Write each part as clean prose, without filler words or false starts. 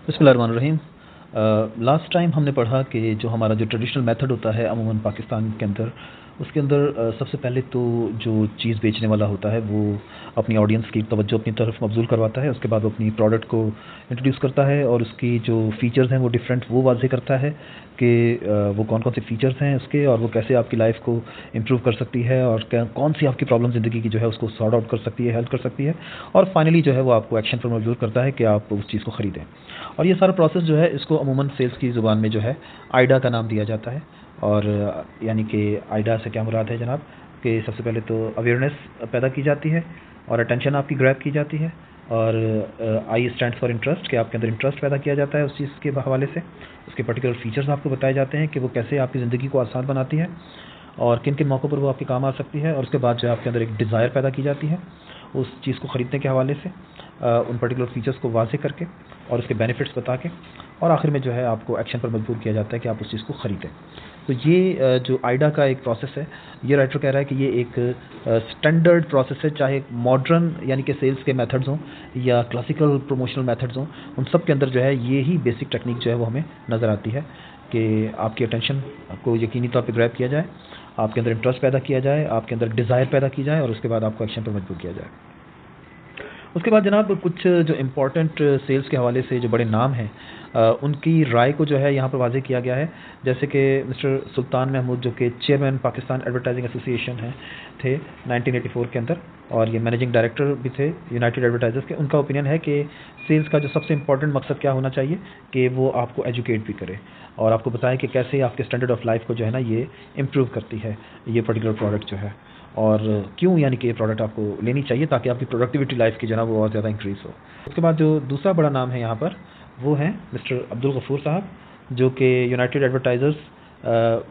बिस्मिल्लाहिर्रहमानिर्रहीम। Last time हमने पढ़ा कि जो हमारा जो ट्रेडिशनल मेथड होता है अमूमन पाकिस्तान के अंदर, उसके अंदर सबसे पहले तो जो चीज़ बेचने वाला होता है वो अपनी ऑडियंस की तवज्जो अपनी तरफ मबज़ूल करवाता है। उसके बाद वो अपनी प्रोडक्ट को इंट्रोड्यूस करता है और उसकी जो फ़ीचर्स हैं वो डिफरेंट वो वाज़ेह करता है कि वो कौन-कौन से फ़ीचर्स हैं उसके और वो कैसे आपकी लाइफ़ को इम्प्रूव कर सकती है और क्या कौन-सी आपकी प्रॉब्लम ज़िंदगी की जो है उसको सॉर्ट आउट कर सकती है, हेल्प कर सकती है और फाइनली जो है वो आपको एक्शन पर मजबूर करता है कि आप उस चीज़ को खरीदें। और ये सारा प्रोसेस जो है इसको अमूमन सेल्स की ज़ुबान में जो है आइडा का नाम दिया जाता है। और यानी कि आइडा से क्या मुराद है जनाब, कि सबसे पहले तो अवेयरनेस पैदा की जाती है और अटेंशन आपकी ग्रैब की जाती है और आई स्टैंड्स फॉर इंटरेस्ट, कि आपके अंदर इंटरेस्ट पैदा किया जाता है उस चीज़ के हवाले से। उसके पर्टिकुलर फीचर्स आपको बताए जाते हैं कि वो कैसे आपकी ज़िंदगी को आसान बनाती है और किन किन मौक़ों पर वो आपके काम आ सकती है। और उसके बाद जो है आपके अंदर एक डिज़ायर पैदा की जाती है उस चीज़ को ख़रीदने के हवाले से, उन पर्टिकुलर फीचर्स को वाज़ेह करके और उसके बेनिफिट्स बता के, और आखिर में जो है आपको एक्शन पर मजबूर किया जाता है कि आप उस चीज़ को ख़रीदें। तो ये जो आइडा का एक प्रोसेस है, ये राइटर कह रहा है कि ये एक स्टैंडर्ड प्रोसेस है, चाहे मॉडर्न यानी कि सेल्स के मेथड्स हों या क्लासिकल प्रमोशनल मेथड्स हों, उन सब के अंदर जो है ये ही बेसिक टेक्निक जो है वो हमें नज़र आती है कि आपकी अटेंशन को यकीनी तौर पे ग्रैब किया जाए, आपके अंदर इंटरेस्ट पैदा किया जाए, आपके अंदर डिज़ायर पैदा की जाए और उसके बाद आपको एक्शन पर मजबूर किया जाए। उसके बाद जनाब कुछ जो इम्पोर्टेंट सेल्स के हवाले से जो बड़े नाम हैं, उनकी राय को जो है यहाँ पर वाज़ेह किया गया है। जैसे कि मिस्टर सुल्तान महमूद, जो कि चेयरमैन पाकिस्तान एडवर्टाइजिंग एसोसिएशन हैं थे 1984 के अंदर, और ये मैनेजिंग डायरेक्टर भी थे यूनाइटेड एडवर्टाइजर्स के। उनका ओपिनियन है कि सेल्स का जो सबसे इम्पोर्टेंट मकसद क्या होना चाहिए कि वो आपको एजुकेट भी करे और आपको बताए कि कैसे आपके स्टैंडर्ड ऑफ लाइफ को जो है ना ये इम्प्रूव करती है ये पर्टिकुलर प्रोडक्ट जो है, और क्यों यानी कि ये प्रोडक्ट आपको लेनी चाहिए ताकि आपकी प्रोडक्टिविटी लाइफ की जो है ना वो और ज़्यादा इंक्रीज़ हो। उसके बाद जो दूसरा बड़ा नाम है यहाँ पर वो हैं मिस्टर अब्दुल गफूर साहब, जो कि यूनाइटेड एडवर्टाइज़र्स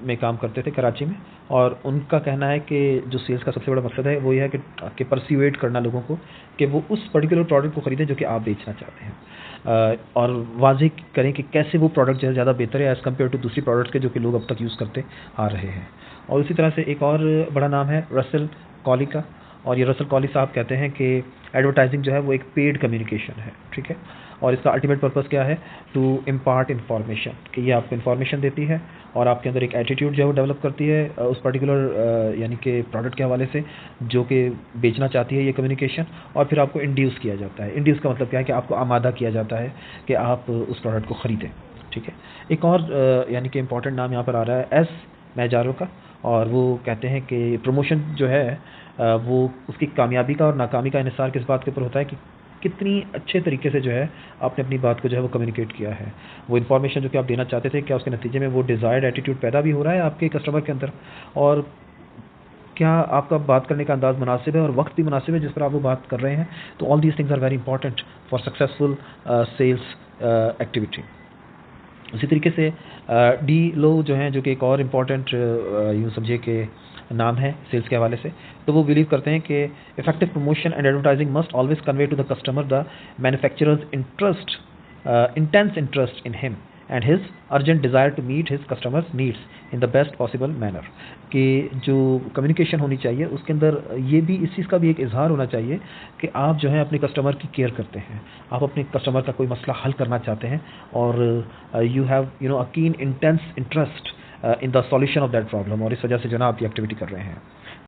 में काम करते थे कराची में। और उनका कहना है कि जो सेल्स का सबसे बड़ा मकसद है वो ये है कि परस्यूएट करना लोगों को कि वो उस पर्टिकुलर प्रोडक्ट को ख़रीदें जो कि आप बेचना चाहते हैं, और वाज़ेह करें कि कैसे वो प्रोडक्ट जो है ज़्यादा बेहतर है एज़ कम्पेयर टू दूसरी प्रोडक्ट्स के जो कि लोग अब तक यूज़ करते आ रहे हैं। और इसी तरह से एक और बड़ा नाम है रसेल कॉली का, और ये रसेल कॉली साहब कहते हैं कि एडवर्टाइजिंग जो है वो एक पेड कम्युनिकेशन है, ठीक है, और इसका अल्टीमेट पर्पस क्या है, टू इम्पार्ट इन्फॉर्मेशन, कि ये आपको इन्फॉर्मेशन देती है और आपके अंदर एक एटीट्यूड जो है वो डेवलप करती है उस पर्टिकुलर यानी कि प्रोडक्ट के हवाले से जो कि बेचना चाहती है ये कम्युनिकेशन, और फिर आपको इंड्यूस किया जाता है। इंड्यूस का मतलब क्या है कि आपको आमादा किया जाता है कि आप उस प्रोडक्ट को ख़रीदें, ठीक है। एक और यानी कि इम्पॉर्टेंट नाम यहाँ पर आ रहा है एस मैजारो का, और वो कहते हैं कि प्रमोशन जो है वो उसकी कामयाबी का और नाकामी का इन्हिसार किस बात के ऊपर होता है कि कितनी अच्छे तरीके से जो है आपने अपनी बात को जो है वो कम्युनिकेट किया है। वो इन्फॉर्मेशन जो कि आप देना चाहते थे, क्या उसके नतीजे में वो डिज़ायर्ड एटीट्यूड पैदा भी हो रहा है आपके कस्टमर के अंदर, और क्या आपका बात करने का अंदाज़ मुनासिब है और वक्त भी मुनासिब है जिस पर आप वो बात कर रहे हैं। तो all these things are very important for successful sales activity. उसी तरीके से डी लो जो हैं, जो कि एक और इम्पॉर्टेंट यूँ समझिए कि नाम है सेल्स के हवाले से, तो वो बिलीव करते हैं कि effective promotion and advertising must always convey to the customer the manufacturer's interest intense interest in him and his urgent desire to meet his customers needs in the best possible manner. कि जो communication होनी चाहिए उसके अंदर ये भी इस चीज़ का भी एक इजहार होना चाहिए कि आप जो है अपने कस्टमर की केयर करते हैं, आप अपने कस्टमर का कोई मसला हल करना चाहते हैं और यू हैव अ कीन intense interest in the solution of that problem, और इस वजह से जो ना आप ये एक्टिविटी कर रहे हैं।